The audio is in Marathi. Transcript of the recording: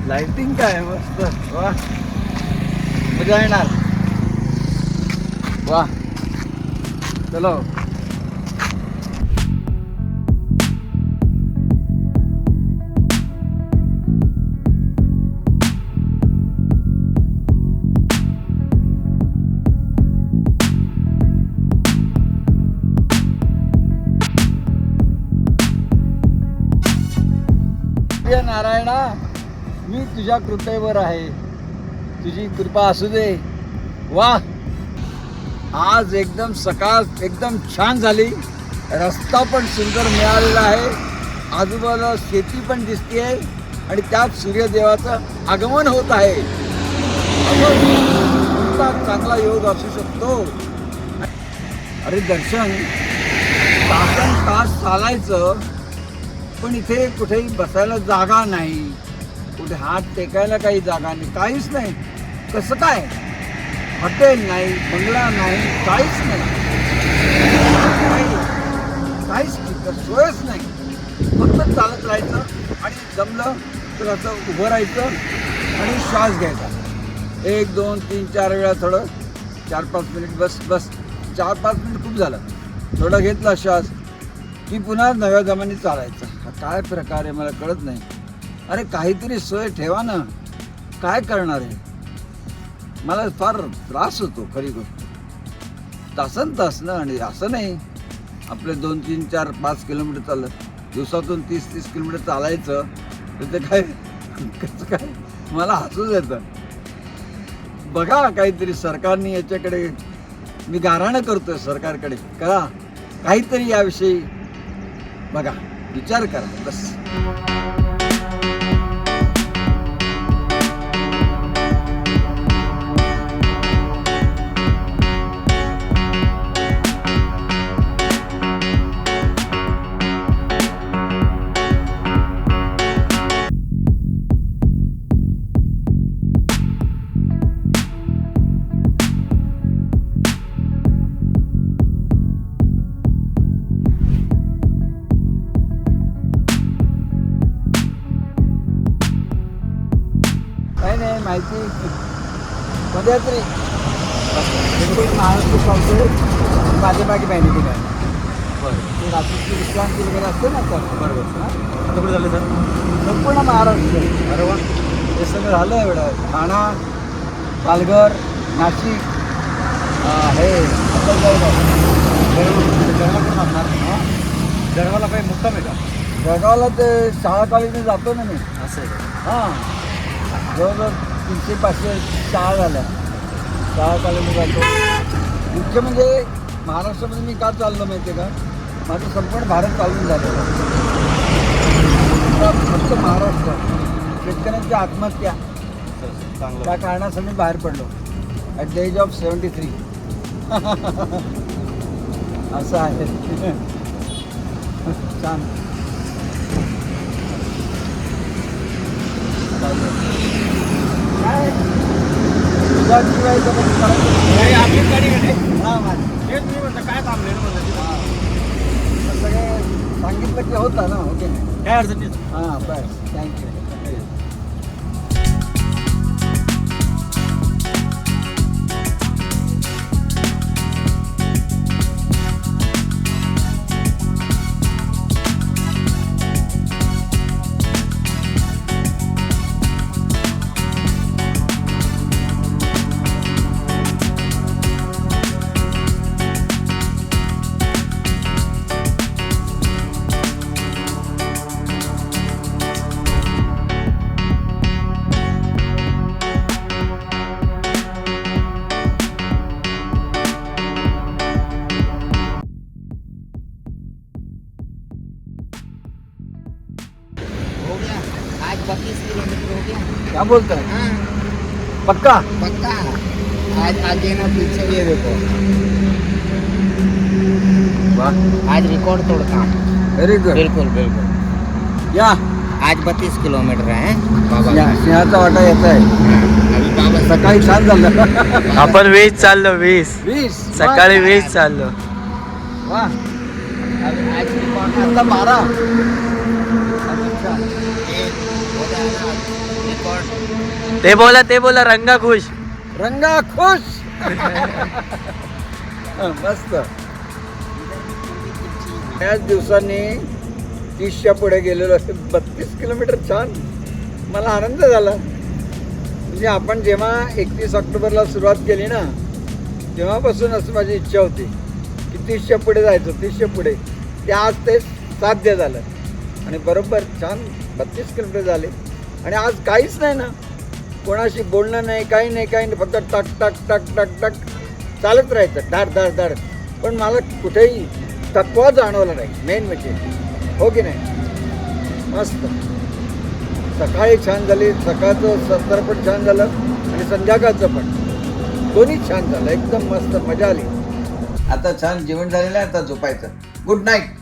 लाइटिंग काय मस्त वा मजा येणार वा चलो नारायणा मी तुझ्या कृपेवर आहे तुझी कृपा असू दे वा आज एकदम सकाळ एकदम छान झाली रस्ता पण सुंदर मिळालेला आहे आजूबाजूला शेती पण दिसते आहे आणि त्यात सूर्यदेवाचं आगमन होत आहे कोणता चांगला योग असू शकतो अरे दर्शन तास चालायचं पण इथे कुठेही बसायला जागा नाही कुठे हात टेकायला काही जागा नाही काहीच नाही कसं काय हॉटेल नाही बंगला नाही काहीच नाही काहीच नाही सोयच नाही फक्त चालत राहायचं आणि जमलं तर असं उभं राहायचं आणि श्वास घ्यायचा 1 2 3 4 वेळा थोडं 4-5 मिनिट बस 4-5 मिनिट खूप झालं थोडं घेतला श्वास की पुन्हा नव्या जमाने चालायचं हा काय प्रकार आहे मला कळत नाही अरे काहीतरी सोय ठेवा ना काय करणार आहे मला फार त्रास होतो खरी गोष्ट तासन ना आणि असं नाही आपले 2 3 4 5 किलोमीटर चाललं दिवसातून 30 किलोमीटर चालायचं तर ते काय कसं काय मला हसूच येतं बघा काहीतरी सरकारने याच्याकडे मी गाऱ्हाणं करतोय सरकारकडे करा काहीतरी याविषयी बघा विचार करा बस माहिती पदयात्री महाराष्ट्र पावसाळ्यात माझ्या मागे बहिणी आहे बरं ते रात्रीची विश्रांती वगैरे असते ना तर बरोबर ना आता कुठे झालं सर संपूर्ण महाराष्ट्र अरे वा हे सगळं झालं एवढं ठाणा पालघर नाशिक हे जळगाव असणार जळगावला काही मुक्काम आहे का जळगावला ते शाळा कॉलेजने जातो ना मी असं आहे हां जवळजवळ 300-500 शाळा झाल्या शाळा कॉलेजला जातो मुख्य म्हणजे महाराष्ट्रामध्ये मी का चाललो माहिती आहे का माझं संपूर्ण भारत चालून झालेलं फक्त महाराष्ट्र शेतकऱ्यांची आत्महत्या त्या कारणासाठी बाहेर पडलो ॲट द एज ऑफ 73 असं आहे छान आपली गाडी हां माझी मी म्हणतं काय थांबले सगळे सांगितलं की होता ना ओके काय अडचण नाही हां बस थँक्यू आज 32 किलोमीटर हो गया क्या बोलता है हाँ पक्का पक्का आज आगे ना पीछे ये देखो वाह आज रिकॉर्ड तोड़ता व्हेरी गुड बिल्कुल बिल्कुल या आज 32 किलोमीटर है बाबा सिंहाचा वाटा येत आहे अभी बाबा सकाळी छान झालं आपण 20 चाललो 20 सकाळी 20 चाललो वा आज रिकॉर्ड आता 12 अजून छान एक हो जाएगा ते बोला रंगा खुश. रंगा खुश. मस्त. त्याच दिवसांनी 30च्या पुढे गेलेलो 32 किलोमीटर. छान, मला आनंद झाला. म्हणजे आपण जेव्हा 31 ऑक्टोबरला सुरुवात केली ना, तेव्हापासून असं माझी इच्छा होती की 30च्या पुढे जायचं, 30च्या पुढे. ते आज ते साध्य झालं आणि बरोबर छान 32 किलोमीटर झाले. आणि आज काहीच नाही ना, कोणाशी बोलणं नाही, काही नाही, फक्त टक टक टक टक टक चालत राहायचं, धाड धाड धाड. पण मला कुठेही थकवा जाणवला नाही, मेन म्हणजे. हो की नाही? मस्त. सकाळी छान झाली, सकाळचं सत्र पण छान झालं आणि संध्याकाळचं पण, दोन्ही छान झालं. एकदम मस्त, मजा आली. आता छान जेवण झालेलं आहे, आता झोपायचं. Good night.